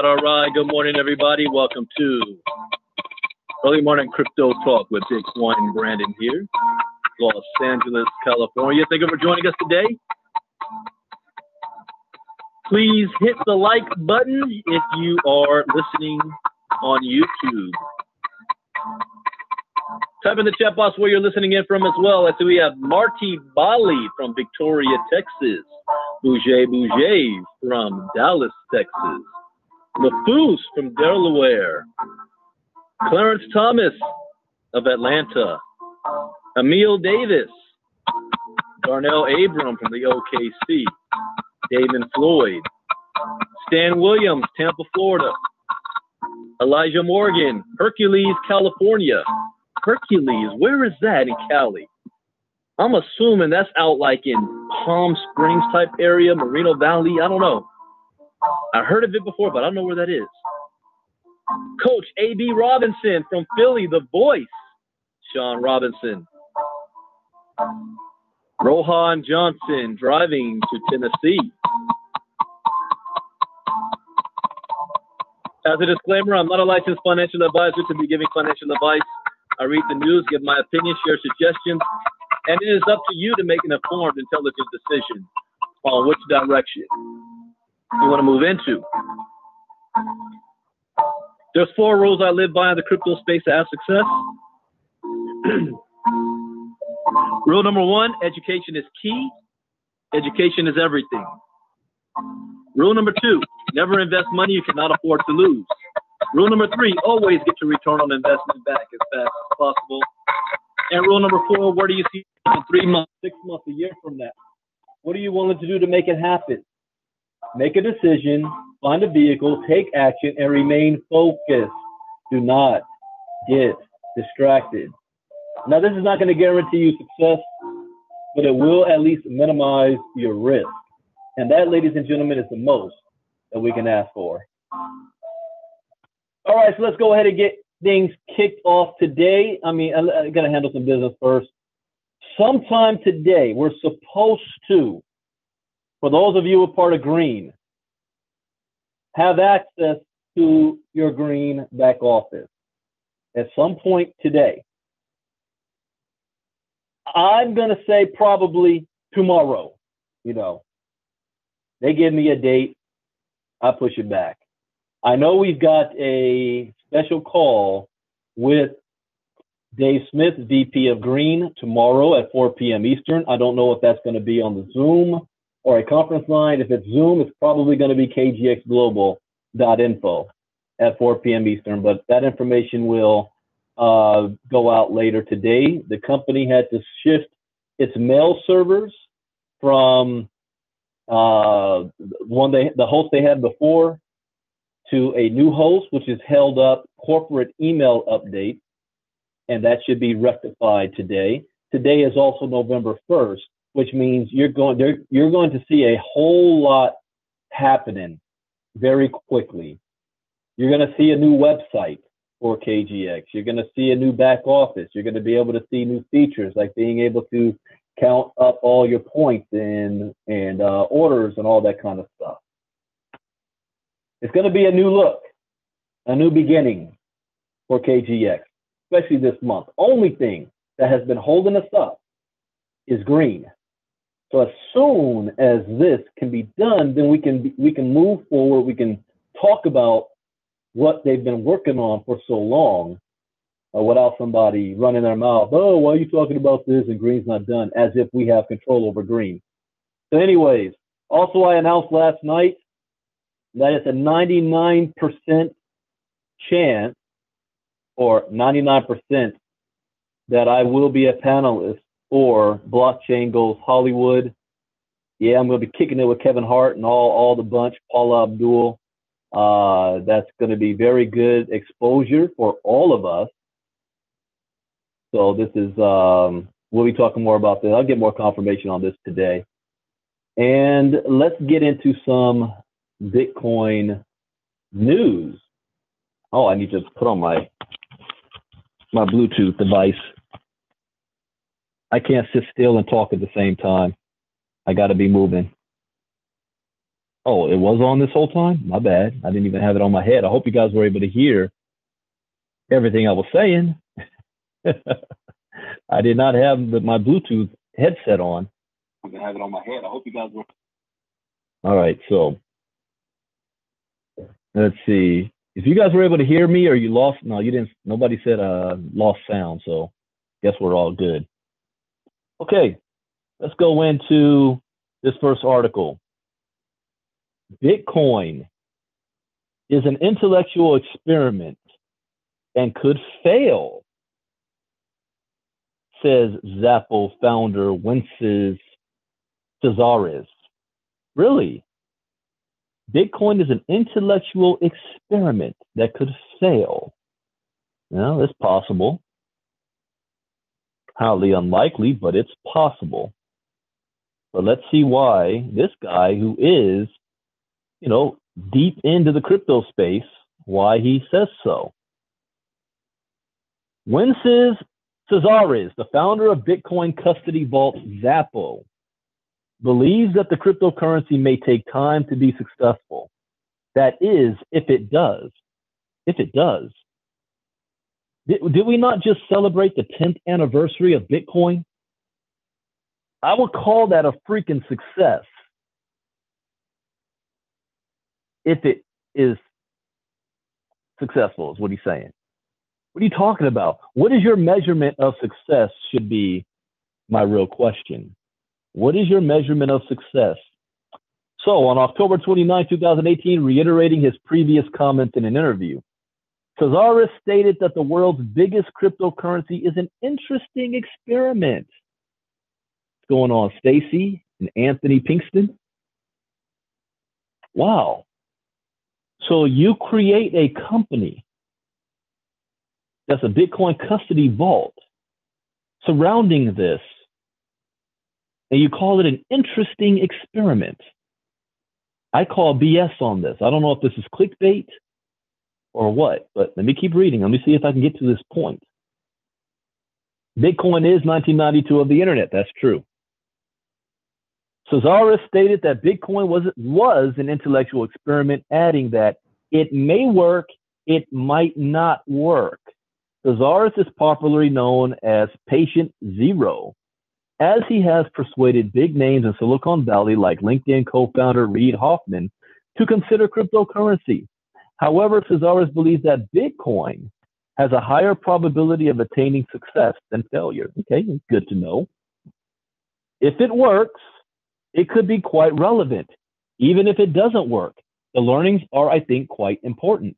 All right. Good morning, everybody. Welcome to Early Morning Crypto Talk with Big Wont and Brandon here, Los Angeles, California. Thank you for joining us today. Please hit the like button if you are listening on YouTube. Type in the chat box where you're listening in from as well. I see we have Marty Bali from Victoria, Texas. Bouger from Dallas, Texas. LaFoose from Delaware. Clarence Thomas of Atlanta. Emil Davis. Darnell Abram from the OKC. David Floyd. Stan Williams, Tampa, Florida. Elijah Morgan, Hercules, California. Hercules, where is that in Cali? I'm assuming that's out like in Palm Springs type area, Moreno Valley. I don't know. I heard of it before, but I don't know where that is. Coach A.B. Robinson from Philly, the voice. Sean Robinson. Rohan Johnson driving to Tennessee. As a disclaimer, I'm not a licensed financial advisor to be giving financial advice. I read the news, give my opinion, share suggestions, and it is up to you to make an informed, intelligent decision on which direction you want to move into. There's 4 rules I live by in the crypto space to have success. Rule number 1, education is key. Education is everything. Rule number 2, never invest money you cannot afford to lose. Rule number 3, always get your return on investment back as fast as possible. And rule number 4, where do you see in 3 months, 6 months, a year from now? What are you willing to do to make it happen? Make a decision, find a vehicle, take action, and remain focused. Do not get distracted. Now, this is not going to guarantee you success, but it will at least minimize your risk. And that, ladies and gentlemen, is the most that we can ask for. All right, so let's go ahead and get things kicked off today. I got to handle some business first. Sometime today, we're supposed to, for those of you who are part of Green, have access to your Green back office at some point today. I'm going to say probably tomorrow, They give me a date, I push it back. I know we've got a special call with Dave Smith, VP of Green, tomorrow at 4 p.m. Eastern. I don't know if that's going to be on the Zoom or a conference line. If it's Zoom, it's probably going to be kgxglobal.info at 4 p.m. Eastern, but that information will go out later today. The company had to shift its mail servers from the host they had before to a new host, which has held up corporate email updates, and that should be rectified today. Today is also November 1st, which means you're going to see a whole lot happening very quickly. You're going to see a new website for KGX. You're going to see a new back office. You're going to be able to see new features like being able to count up all your points and orders and all that kind of stuff. It's going to be a new look, a new beginning for KGX, especially this month. Only thing that has been holding us up is green. So as soon as this can be done, then we can move forward. We can talk about what they've been working on for so long without somebody running their mouth. Oh, why are you talking about this and green's not done? As if we have control over green. So anyways, also I announced last night that it's a 99% chance or 99% that I will be a panelist for Blockchain Goes Hollywood. Yeah, I'm going to be kicking it with Kevin Hart and all the bunch, Paula Abdul. That's going to be very good exposure for all of us. So this is, we'll be talking more about this. I'll get more confirmation on this today. And let's get into some Bitcoin news. Oh, I need to put on my Bluetooth device. I can't sit still and talk at the same time. I got to be moving. Oh, it was on this whole time? My bad. I didn't even have it on my head. I hope you guys were able to hear everything I was saying. I did not have my Bluetooth headset on. I'm going to have it on my head. I hope you guys were. All right, so let's see. If you guys were able to hear me or you lost, no, you didn't. Nobody said lost sound, so guess we're all good. Okay, let's go into this first article. Bitcoin is an intellectual experiment and could fail, says Zappo founder Wences Cesaris. Really? Bitcoin is an intellectual experiment that could fail. Well, it's possible. Highly unlikely, but it's possible. But let's see why this guy who is, deep into the crypto space, why he says so. Wences Cesaris, the founder of Bitcoin custody vault Zappo, believes that the cryptocurrency may take time to be successful. That is, if it does. If it does. Did we not just celebrate the 10th anniversary of Bitcoin? I would call that a freaking success. If it is successful, is what he's saying. What are you talking about? What is your measurement of success should be my real question. What is your measurement of success? So on October 29, 2018, reiterating his previous comments in an interview, Cesaris stated that the world's biggest cryptocurrency is an interesting experiment. What's going on, Stacy and Anthony Pinkston? Wow. So you create a company that's a Bitcoin custody vault surrounding this, and you call it an interesting experiment. I call BS on this. I don't know if this is clickbait or what, but let me keep reading. Let me see if I can get to this point. Bitcoin is 1992 of the internet. That's true. Cesaris stated that Bitcoin was an intellectual experiment, adding that it may work, it might not work. Cesaris is popularly known as Patient Zero, as he has persuaded big names in Silicon Valley like LinkedIn co-founder Reid Hoffman to consider cryptocurrency. However, Cazares believes that Bitcoin has a higher probability of attaining success than failure. Okay, good to know. If it works, it could be quite relevant. Even if it doesn't work, the learnings are, I think, quite important.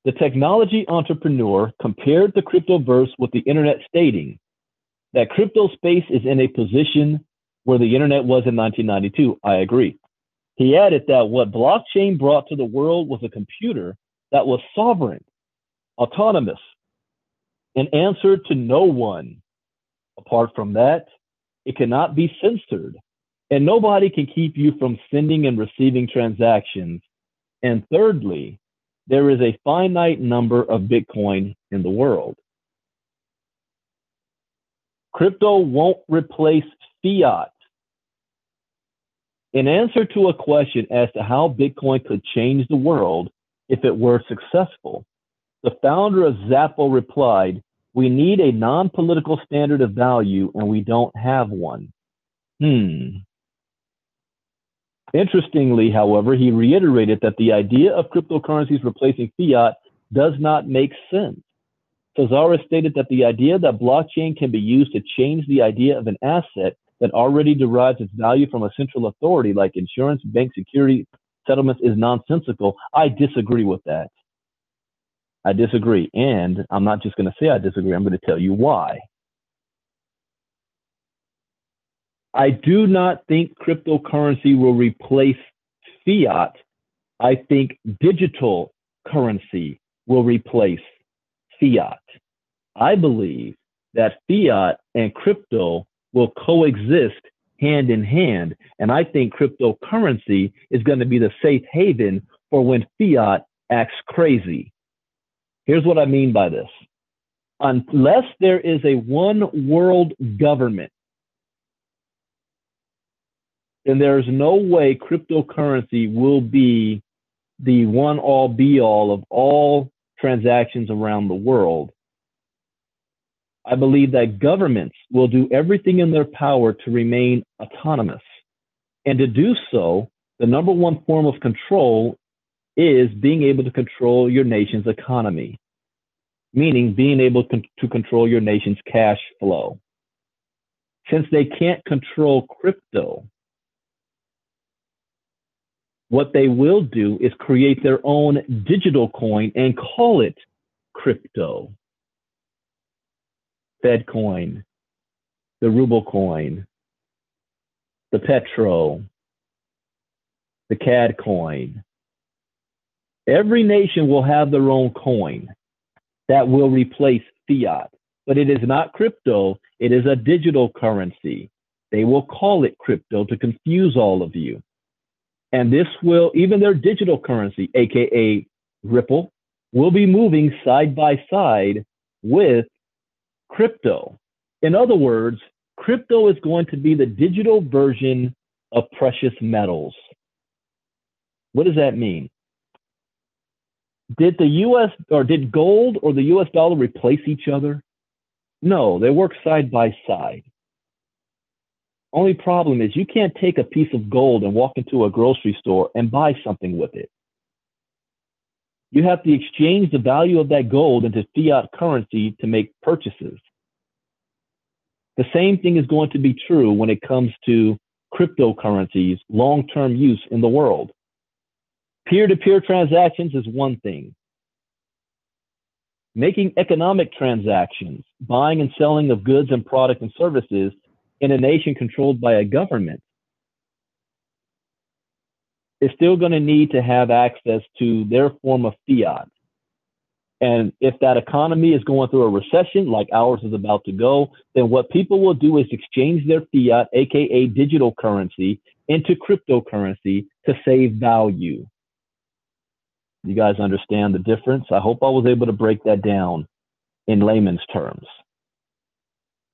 The technology entrepreneur compared the cryptoverse with the internet, stating that crypto space is in a position where the internet was in 1992. I agree. He added that what blockchain brought to the world was a computer that was sovereign, autonomous, and answered to no one. Apart from that, it cannot be censored, and nobody can keep you from sending and receiving transactions. And thirdly, there is a finite number of Bitcoin in the world. Crypto won't replace fiat. In answer to a question as to how Bitcoin could change the world if it were successful, the founder of Zappo replied, "We need a non-political standard of value, and we don't have one." Interestingly, however, he reiterated that the idea of cryptocurrencies replacing fiat does not make sense. Cazares stated that the idea that blockchain can be used to change the idea of an asset that already derives its value from a central authority like insurance, bank security settlements is nonsensical. I disagree with that. I disagree. And I'm not just going to say I disagree. I'm going to tell you why. I do not think cryptocurrency will replace fiat. I think digital currency will replace fiat. I believe that fiat and crypto will coexist hand in hand. And I think cryptocurrency is going to be the safe haven for when fiat acts crazy. Here's what I mean by this. Unless there is a one world government, then there's no way cryptocurrency will be the one all be all of all transactions around the world. I believe that governments will do everything in their power to remain autonomous. And to do so, the number one form of control is being able to control your nation's economy, meaning being able to control your nation's cash flow. Since they can't control crypto, what they will do is create their own digital coin and call it crypto. Fed coin, the ruble coin, the petro, the CAD coin. Every nation will have their own coin that will replace fiat, but it is not crypto. It is a digital currency. They will call it crypto to confuse all of you. And this will, even their digital currency, aka Ripple, will be moving side by side with crypto. In other words, crypto is going to be the digital version of precious metals. What does that mean? Did the US or did gold or the US dollar replace each other? No, they work side by side. Only problem is you can't take a piece of gold and walk into a grocery store and buy something with it. You have to exchange the value of that gold into fiat currency to make purchases. The same thing is going to be true when it comes to cryptocurrencies, long-term use in the world. Peer-to-peer transactions is one thing. Making economic transactions, buying and selling of goods and products and services in a nation controlled by a government is still going to need to have access to their form of fiat. And if that economy is going through a recession like ours is about to go, then what people will do is exchange their fiat, aka digital currency, into cryptocurrency to save value. You guys understand the difference? I hope I was able to break that down in layman's terms.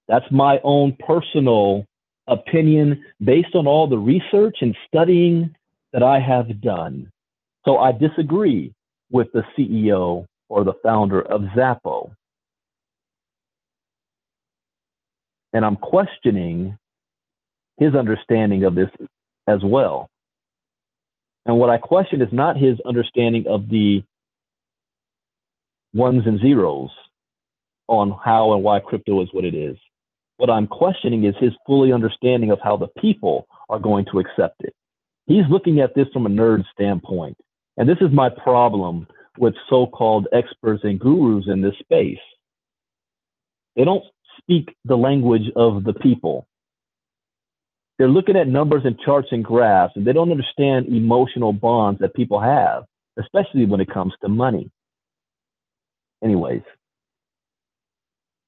That's my own personal opinion based on all the research and studying that I have done. So I disagree with the CEO or the founder of Zappo. And I'm questioning his understanding of this as well. And what I question is not his understanding of the ones and zeros on how and why crypto is what it is. What I'm questioning is his fully understanding of how the people are going to accept it. He's looking at this from a nerd standpoint. And this is my problem with so-called experts and gurus in this space. They don't speak the language of the people. They're looking at numbers and charts and graphs, and they don't understand emotional bonds that people have, especially when it comes to money. Anyways,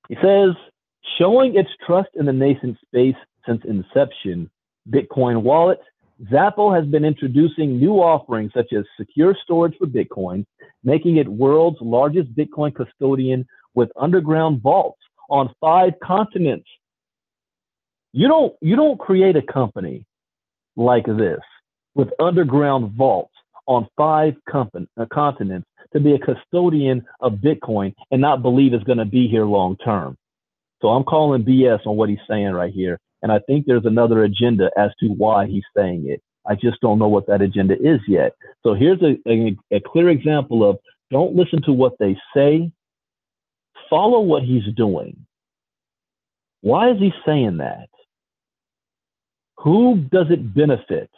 he says, showing its trust in the nascent space since inception, Bitcoin Wallet, Zappo has been introducing new offerings such as secure storage for Bitcoin, making it world's largest Bitcoin custodian with underground vaults on 5 continents. You don't create a company like this with underground vaults on 5 continents to be a custodian of Bitcoin and not believe it's going to be here long term. So I'm calling BS on what he's saying right here. And I think there's another agenda as to why he's saying it. I just don't know what that agenda is yet. So here's a clear example of don't listen to what they say. Follow what he's doing. Why is he saying that? Who does it benefit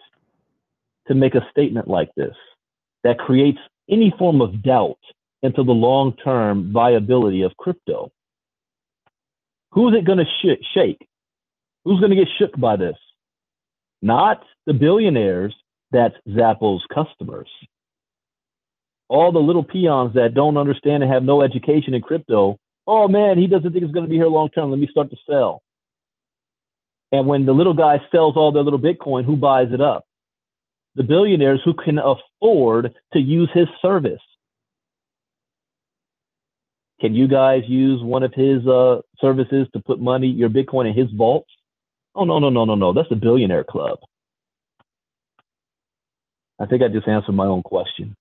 to make a statement like this that creates any form of doubt into the long-term viability of crypto? Who's it going to shake? Who's going to get shook by this? Not the billionaires, that's Zappo's customers. All the little peons that don't understand and have no education in crypto. Oh man, he doesn't think it's going to be here long term. Let me start to sell. And when the little guy sells all their little Bitcoin, who buys it up? The billionaires who can afford to use his service. Can you guys use one of his services to put money, your Bitcoin in his vaults? Oh, no. That's the billionaire club. I think I just answered my own question.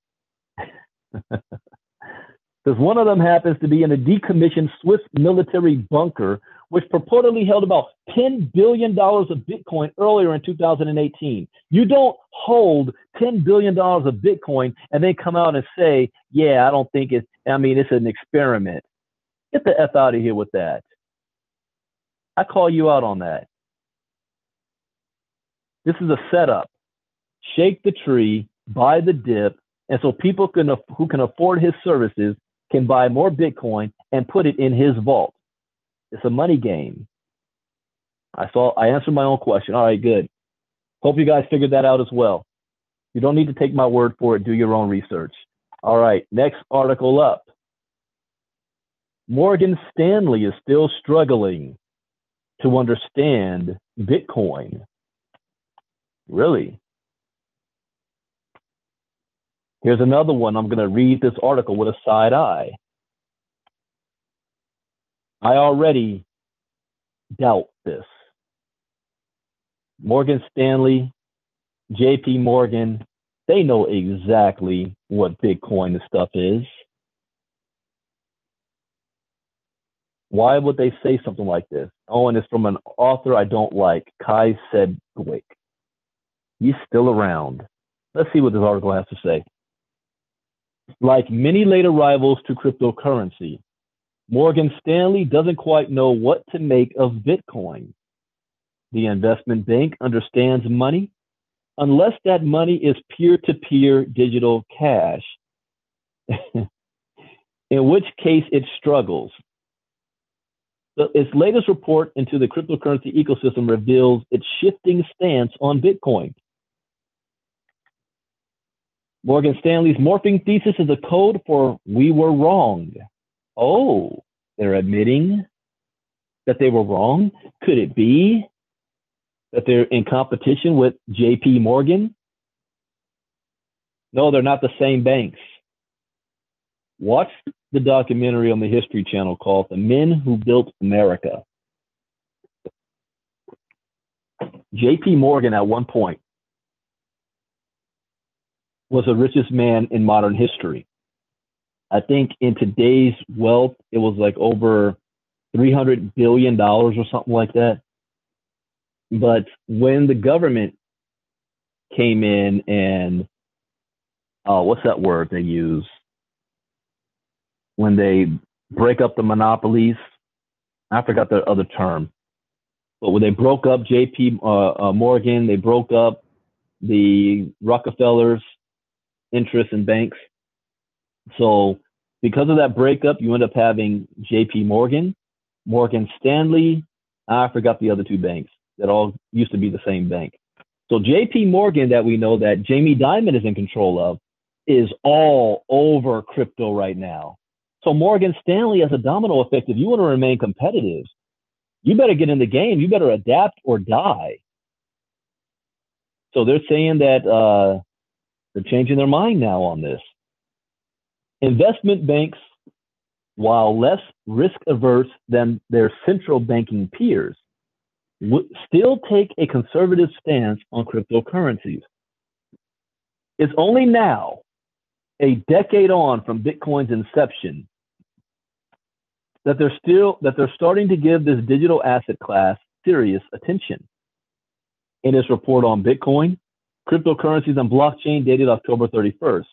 Because one of them happens to be in a decommissioned Swiss military bunker, which purportedly held about $10 billion of Bitcoin earlier in 2018. You don't hold $10 billion of Bitcoin and then come out and say, yeah, I don't think it's an experiment. Get the F out of here with that. I call you out on that. This is a setup. Shake the tree, buy the dip, and so people who can afford his services can buy more Bitcoin and put it in his vault. It's a money game. I answered my own question. All right, good. Hope you guys figured that out as well. You don't need to take my word for it. Do your own research. All right, next article up. Morgan Stanley is still struggling to understand Bitcoin. Really? Here's another one. I'm going to read this article with a side eye. I already doubt this. Morgan Stanley, JP Morgan, they know exactly what Bitcoin and stuff is. Why would they say something like this? Oh, and it's from an author I don't like, Kai Sedgwick. He's still around. Let's see what this article has to say. Like many later rivals to cryptocurrency, Morgan Stanley doesn't quite know what to make of Bitcoin. The investment bank understands money, unless that money is peer-to-peer digital cash, in which case it struggles. Its latest report into the cryptocurrency ecosystem reveals its shifting stance on Bitcoin. Morgan Stanley's morphing thesis is a code for "we were wrong." Oh, they're admitting that they were wrong? Could it be that they're in competition with JP Morgan? No, they're not the same banks. Watch the documentary on the History Channel called "The Men Who Built America." JP Morgan at one point was the richest man in modern history. I think in today's wealth, it was like over $300 billion or something like that. But when the government came in and, what's that word they use? When they break up the monopolies, I forgot the other term. But when they broke up J.P. Morgan, they broke up the Rockefellers' interest in banks. So because of that breakup, you end up having J.P. Morgan, Morgan Stanley. I forgot the other two banks that all used to be the same bank. So J.P. Morgan, that we know that Jamie Dimon is in control of, is all over crypto right now. So Morgan Stanley has a domino effect. If you want to remain competitive, you better get in the game. You better adapt or die. So they're saying that they're changing their mind now on this. Investment banks, while less risk averse than their central banking peers, still take a conservative stance on cryptocurrencies. It's only now, a decade on from Bitcoin's inception, that they're starting to give this digital asset class serious attention. In its report on Bitcoin, cryptocurrencies and blockchain dated October 31st,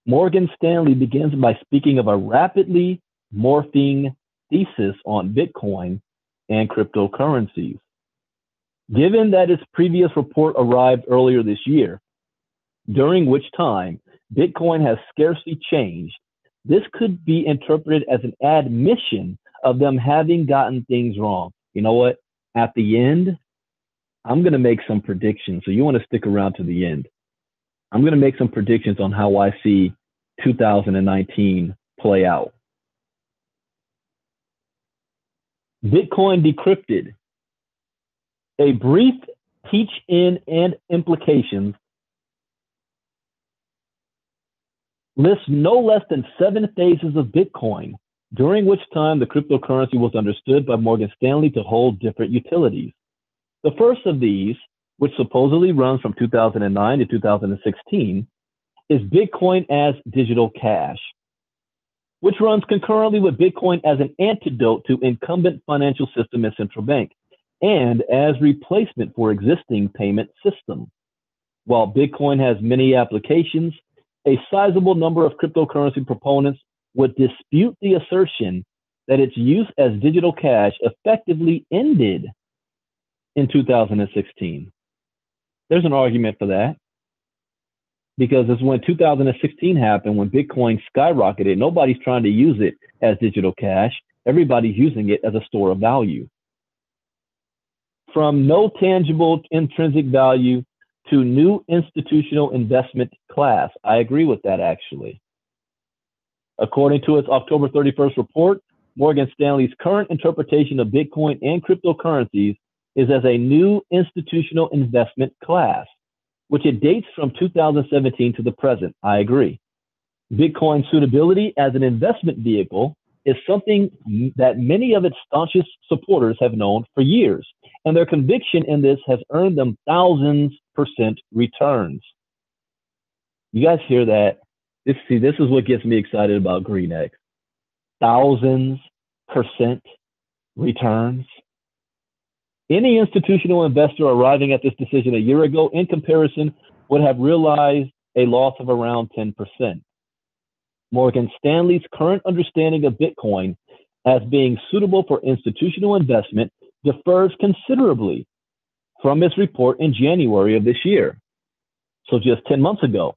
Morgan Stanley begins by speaking of a rapidly morphing thesis on Bitcoin and cryptocurrencies. Given that its previous report arrived earlier this year, during which time Bitcoin has scarcely changed, this could be interpreted as an admission of them having gotten things wrong. You know what? At the end, I'm going to make some predictions. So you want to stick around to the end. I'm going to make some predictions on how I see 2019 play out. Bitcoin decrypted. A brief teach-in and implications lists no less than 7 phases of Bitcoin, during which time the cryptocurrency was understood by Morgan Stanley to hold different utilities. The first of these, which supposedly runs from 2009 to 2016, is Bitcoin as digital cash, which runs concurrently with Bitcoin as an antidote to incumbent financial system and central bank, and as replacement for existing payment system. While Bitcoin has many applications, a sizable number of cryptocurrency proponents would dispute the assertion that its use as digital cash effectively ended in 2016. There's an argument for that, because it's when 2016 happened, when Bitcoin skyrocketed. Nobody's trying to use it as digital cash. Everybody's using it as a store of value. From no tangible intrinsic value to new institutional investment class. I agree with that, actually. According to its October 31st report, Morgan Stanley's current interpretation of Bitcoin and cryptocurrencies is as a new institutional investment class, which it dates from 2017 to the present. I agree. Bitcoin's suitability as an investment vehicle is something that many of its staunchest supporters have known for years, and their conviction in this has earned them thousands% returns. You guys hear that? This is what gets me excited about GreenX. Thousands% returns. Any institutional investor arriving at this decision a year ago, in comparison, would have realized a loss of around 10%. Morgan Stanley's current understanding of Bitcoin as being suitable for institutional investment differs considerably from its report in January of this year, so just 10 months ago.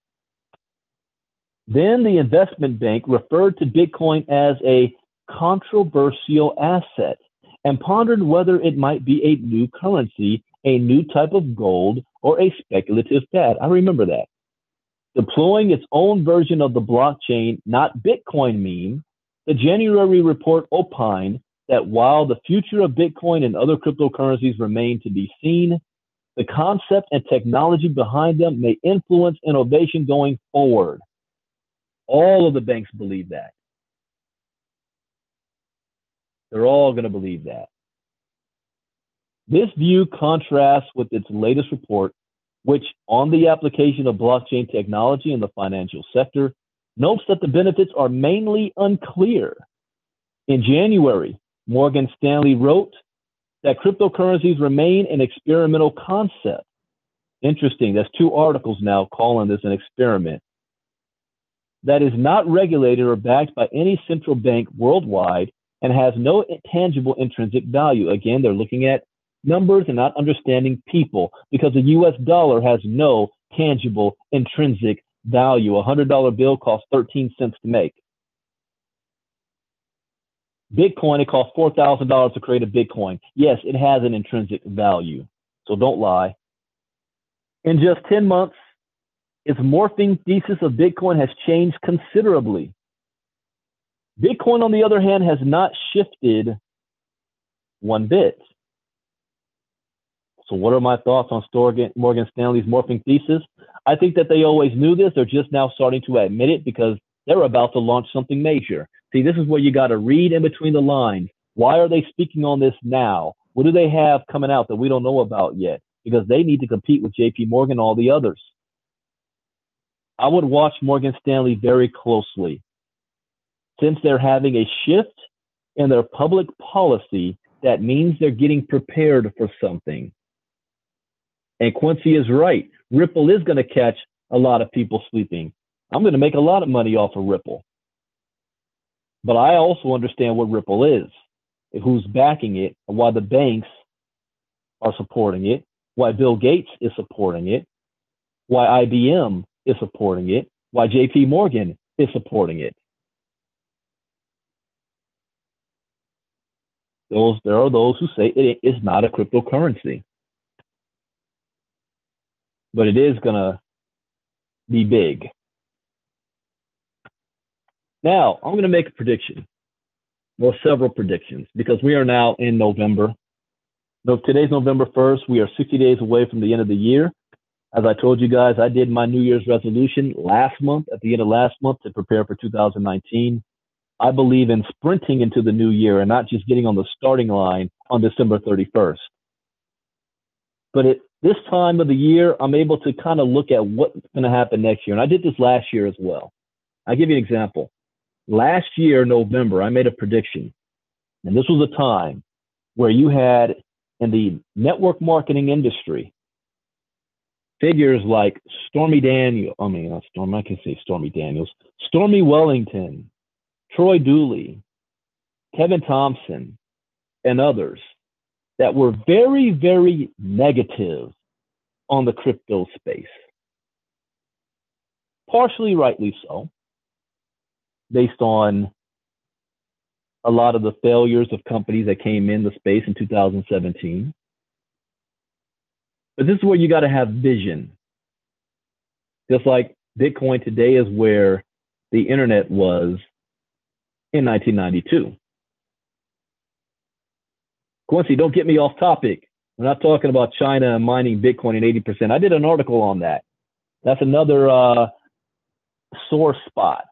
Then the investment bank referred to Bitcoin as a controversial asset and pondered whether it might be a new currency, a new type of gold, or a speculative fad. I remember that. Deploying its own version of the blockchain, not Bitcoin meme, the January report opined that while the future of Bitcoin and other cryptocurrencies remain to be seen, the concept and technology behind them may influence innovation going forward. All of the banks believe that. They're all going to believe that. This view contrasts with its latest report, which, on the application of blockchain technology in the financial sector, notes that the benefits are mainly unclear. In January, Morgan Stanley wrote that cryptocurrencies remain an experimental concept. Interesting. That's 2 articles now calling this an experiment. That is not regulated or backed by any central bank worldwide and has no tangible intrinsic value. Again, they're looking at numbers and not understanding people, because the US dollar has no tangible intrinsic value. A $100 bill costs 13 cents to make. Bitcoin, it costs $4,000 to create a Bitcoin. Yes, it has an intrinsic value, so don't lie. In just 10 months, its morphing thesis of Bitcoin has changed considerably. Bitcoin, on the other hand, has not shifted one bit. So what are my thoughts on Morgan Stanley's morphing thesis? I think that they always knew this. They're just now starting to admit it because they're about to launch something major. See, this is where you got to read in between the lines. Why are they speaking on this now? What do they have coming out that we don't know about yet? Because they need to compete with JP Morgan and all the others. I would watch Morgan Stanley very closely, since they're having a shift in their public policy. That means they're getting prepared for something. And Quincy is right. Ripple is going to catch a lot of people sleeping. I'm going to make a lot of money off of Ripple. But I also understand what Ripple is, who's backing it, and why the banks are supporting it, why Bill Gates is supporting it, why IBM is supporting it, why JP Morgan is supporting it. There are those who say it is not a cryptocurrency, but it is going to be big. Now, I'm going to make a prediction, or several predictions, because we are now in November. Today's November 1st. We are 60 days away from the end of the year. As I told you guys, I did my New Year's resolution last month, at the end of last month, to prepare for 2019. I believe in sprinting into the new year and not just getting on the starting line on December 31st. But at this time of the year, I'm able to kind of look at what's going to happen next year. And I did this last year as well. I'll give you an example. Last year, November, I made a prediction. And this was a time where you had, in the network marketing industry, figures like Stormy Wellington, Troy Dooley, Kevin Thompson, and others that were very, very negative on the crypto space. Partially rightly so, based on a lot of the failures of companies that came in the space in 2017. But this is where you got to have vision. Just like Bitcoin today is where the internet was in 1992. Quincy, don't get me off topic. We're not talking about China mining Bitcoin at 80%. I did an article on that. That's another sore spot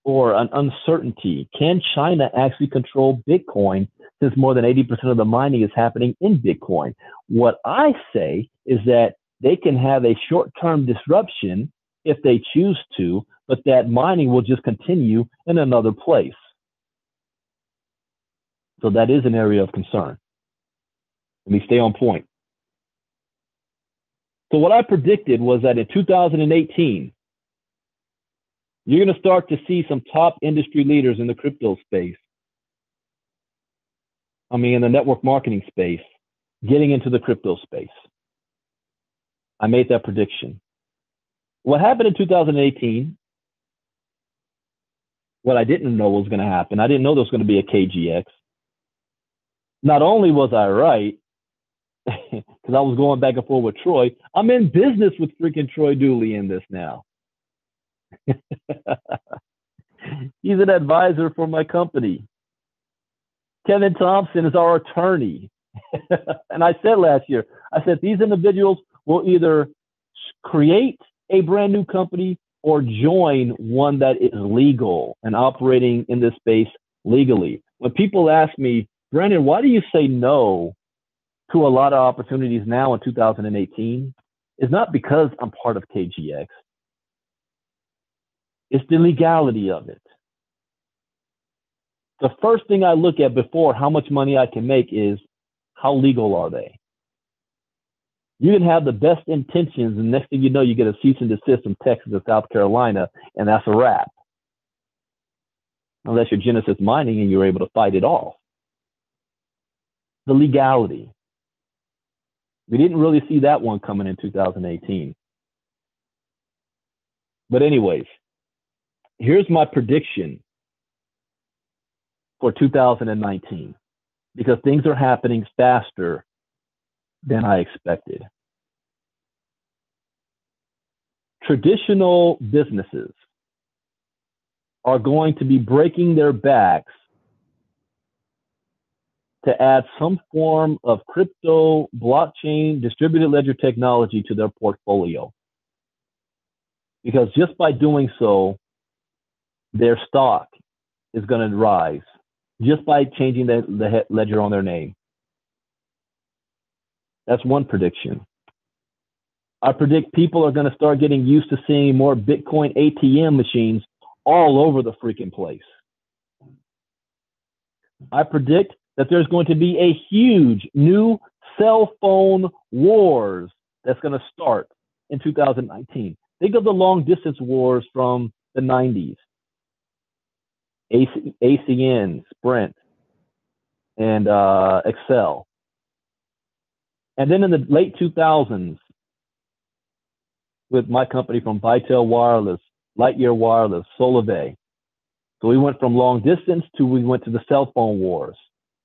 or an uncertainty. Can China actually control Bitcoin, since more than 80% of the mining is happening in Bitcoin? What I say is that they can have a short-term disruption if they choose to, but that mining will just continue in another place. So that is an area of concern. Let me stay on point. So what I predicted was that in 2018, you're going to start to see some top industry leaders in the crypto space, in the network marketing space, getting into the crypto space. I made that prediction. What happened in 2018, what I didn't know was going to happen, I didn't know there was going to be a KGX. Not only was I right, because I was going back and forth with Troy, I'm in business with freaking Troy Dooley in this now. He's an advisor for my company. Kevin Thompson is our attorney. And I said last year, I said these individuals will either create a brand new company or join one that is legal and operating in this space legally. When people ask me, Brandon, why do you say no to a lot of opportunities now in 2018? It's not because I'm part of KGX. It's the legality of it. the first thing I look at before how much money I can make is how legal are they? You can have the best intentions, and next thing you know, you get a cease and desist from Texas or South Carolina, and that's a wrap. Unless you're Genesis Mining and you're able to fight it off. The legality. We didn't really see that one coming in 2018. But anyways, here's my prediction for 2019, because things are happening faster than I expected. Traditional businesses are going to be breaking their backs to add some form of crypto, blockchain, distributed ledger technology to their portfolio. Because just by doing so, their stock is going to rise, just by changing the ledger on their name. That's one prediction. I predict people are going to start getting used to seeing more Bitcoin ATM machines all over the freaking place. I predict that there's going to be a huge new cell phone wars that's going to start in 2019. Think of the long distance wars from the 90s. ACN, Sprint, and Excel. And then in the late 2000s, with my company from Vitel Wireless, Lightyear Wireless, SolarBay. So we went from long distance to we went to the cell phone wars.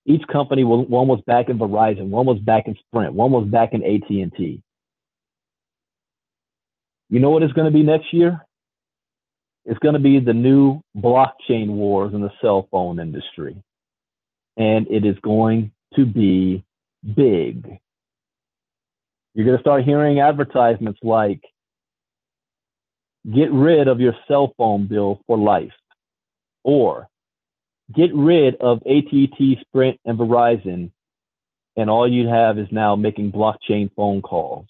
Each company, one was back in Verizon, one was back in Sprint, one was back in AT&T. You know what it's going to be next year? It's going to be the new blockchain wars in the cell phone industry. And it is going to be big. You're going to start hearing advertisements like, get rid of your cell phone bill for life, or get rid of AT&T, Sprint, and Verizon, and all you have is now making blockchain phone calls.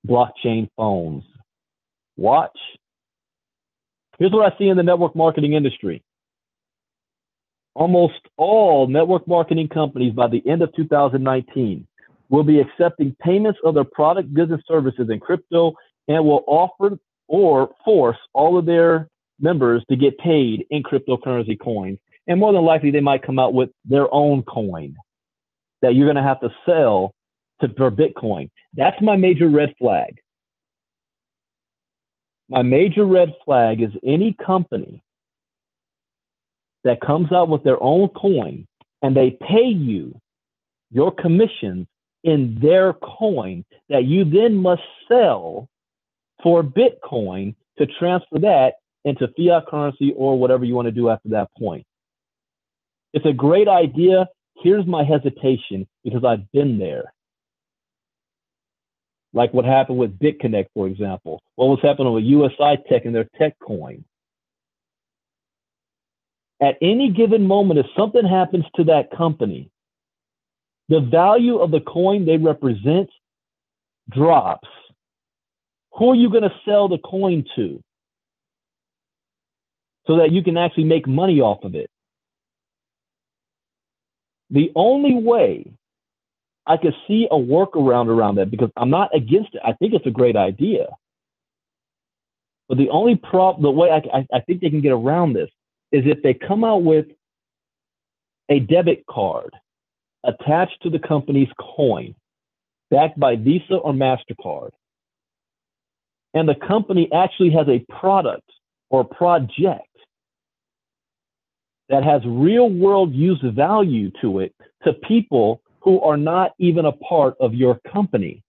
Blockchain phones. Watch. Here's what I see in the network marketing industry. Almost all network marketing companies by the end of 2019 will be accepting payments of their product, goods, and services in crypto, and will offer or force all of their members to get paid in cryptocurrency coins. And more than likely, they might come out with their own coin that you're going to have to sell for Bitcoin. That's my major red flag. My major red flag is any company that comes out with their own coin and they pay you your commissions in their coin that you then must sell for Bitcoin to transfer that into fiat currency or whatever you want to do after that point. It's a great idea. Here's my hesitation, because I've been there. Like what happened with BitConnect, for example. What was happening with USI Tech and their tech coin. At any given moment, if something happens to that company, the value of the coin they represent drops. Who are you going to sell the coin to so that you can actually make money off of it? The only way I could see a workaround around that, because I'm not against it. I think it's a great idea. But the only the way I think they can get around this is if they come out with a debit card attached to the company's coin, backed by Visa or MasterCard. And the company actually has a product or project that has real world use value to it, to people who are not even a part of your company.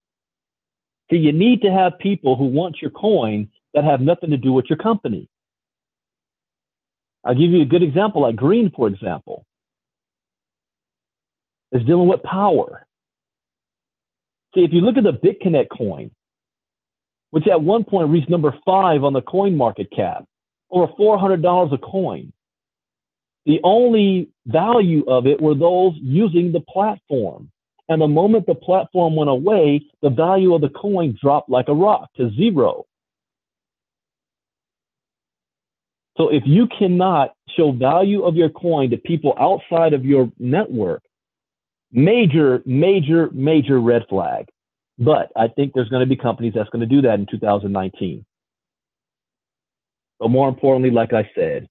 So you need to have people who want your coin that have nothing to do with your company. I'll give you a good example, like Green, for example, is dealing with power. See, if you look at the BitConnect coin, which at one point reached number 5 on the coin market cap, over $400 a coin. The only value of it were those using the platform. And the moment the platform went away, the value of the coin dropped like a rock to 0. So if you cannot show value of your coin to people outside of your network, major red flag. But I think there's going to be companies that's going to do that in 2019. But more importantly, like I said,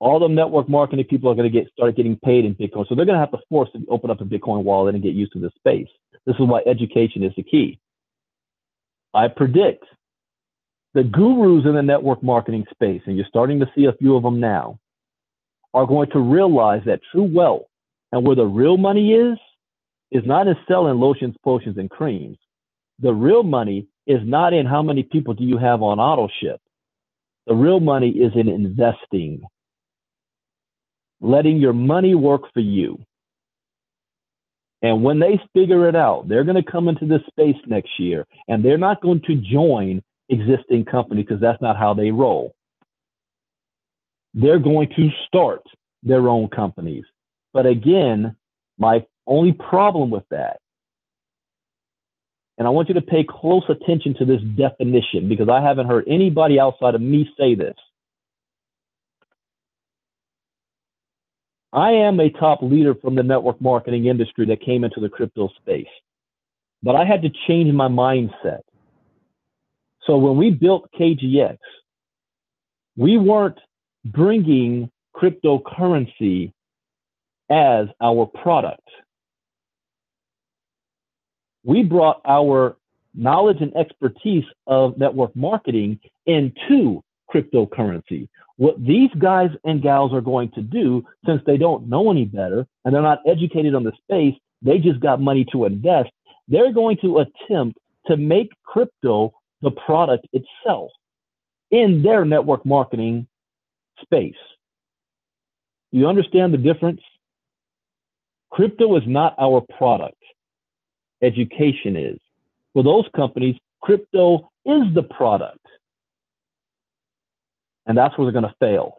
all the network marketing people are going to start getting paid in Bitcoin. So they're going to have to force to open up a Bitcoin wallet and get used to this space. This is why education is the key. I predict the gurus in the network marketing space, and you're starting to see a few of them now, are going to realize that true wealth and where the real money is not in selling lotions, potions, and creams. The real money is not in how many people do you have on auto ship. The real money is in investing, letting your money work for you. And when they figure it out, they're going to come into this space next year, and they're not going to join existing companies because that's not how they roll. They're going to start their own companies. But again, my only problem with that, and I want you to pay close attention to this definition because I haven't heard anybody outside of me say this. I am a top leader from the network marketing industry that came into the crypto space, but I had to change my mindset. So when we built KGX, we weren't bringing cryptocurrency as our product. We brought our knowledge and expertise of network marketing into cryptocurrency. What these guys and gals are going to do, since they don't know any better and they're not educated on the space, they just got money to invest, they're going to attempt to make crypto the product itself in their network marketing space. You understand the difference? Crypto is not our product. Education is. For those companies, crypto is the product. And that's where they're going to fail.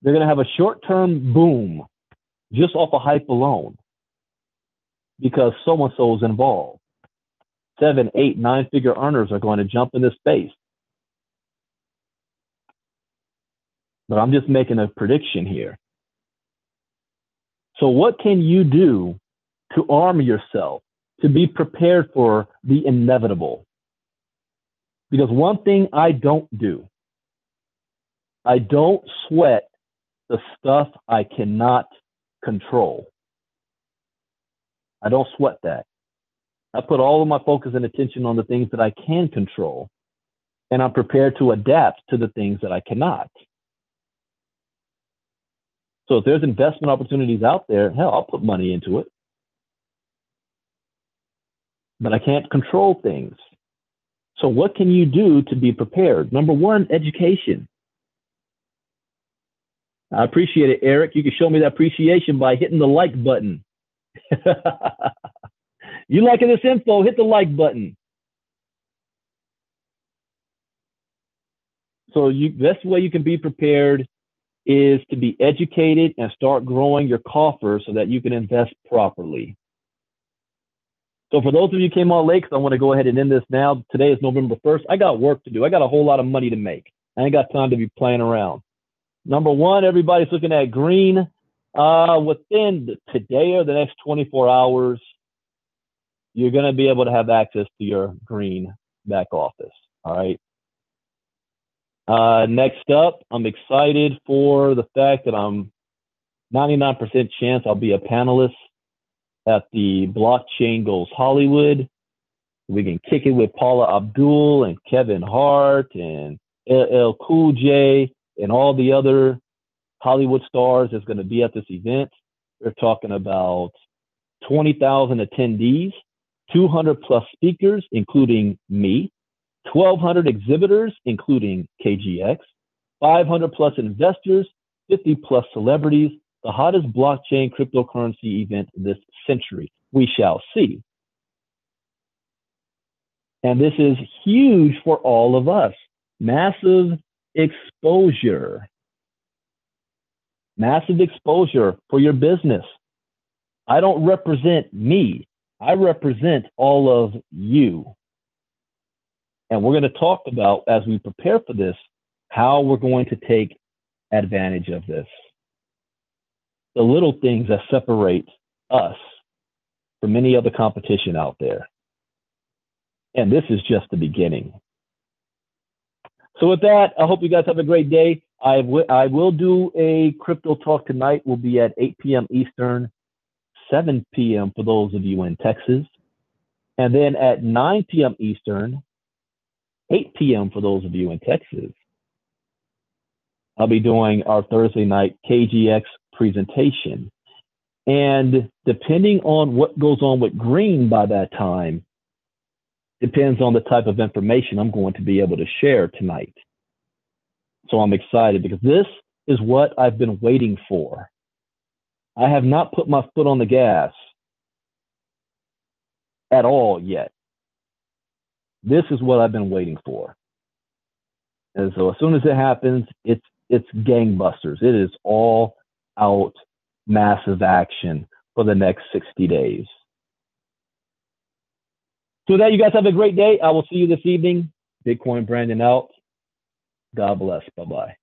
They're going to have a short-term boom just off of hype alone because so-and-so is involved. 7, 8, 9-figure earners are going to jump in this space. But I'm just making a prediction here. So what can you do to arm yourself, to be prepared for the inevitable? Because one thing I don't do, I don't sweat the stuff I cannot control. I don't sweat that. I put all of my focus and attention on the things that I can control, and I'm prepared to adapt to the things that I cannot. So if there's investment opportunities out there, hell, I'll put money into it. But I can't control things. So what can you do to be prepared? Number one, education. I appreciate it, Eric. You can show me that appreciation by hitting the like button. You liking this info, hit the like button. So best way you can be prepared is to be educated and start growing your coffers so that you can invest properly. So for those of you who came on late, because I want to go ahead and end this now. Today is November 1st. I got work to do. I got a whole lot of money to make. I ain't got time to be playing around. Number one, everybody's looking at green. Within today or the next 24 hours, you're going to be able to have access to your green back office. All right. Next up, I'm excited for the fact that I'm 99% chance I'll be a panelist at the Blockchain Goes Hollywood. We can kick it with Paula Abdul and Kevin Hart and LL Cool J and all the other Hollywood stars that's going to be at this event. We're talking about 20,000 attendees, 200 plus speakers, including me, 1,200 exhibitors, including KGX, 500 plus investors, 50 plus celebrities, the hottest blockchain cryptocurrency event this century. We shall see. And this is huge for all of us. Massive exposure. Massive exposure for your business. I don't represent me. I represent all of you. And we're going to talk about, as we prepare for this, how we're going to take advantage of this. The little things that separate us from any other competition out there. And this is just the beginning. So with that, I hope you guys have a great day. I will do a crypto talk tonight. We'll be at 8 p.m. Eastern, 7 p.m. for those of you in Texas. And then at 9 p.m. Eastern, 8 p.m. for those of you in Texas, I'll be doing our Thursday night KGX presentation. And depending on what goes on with green by that time, depends on the type of information I'm going to be able to share tonight. So I'm excited because this is what I've been waiting for. I have not put my foot on the gas at all yet. This is what I've been waiting for. And so as soon as it happens, it's gangbusters. It is all out massive action for the next 60 days. So with that, you guys have a great day. I will see you this evening. Bitcoin Brandon out. God bless. Bye-bye.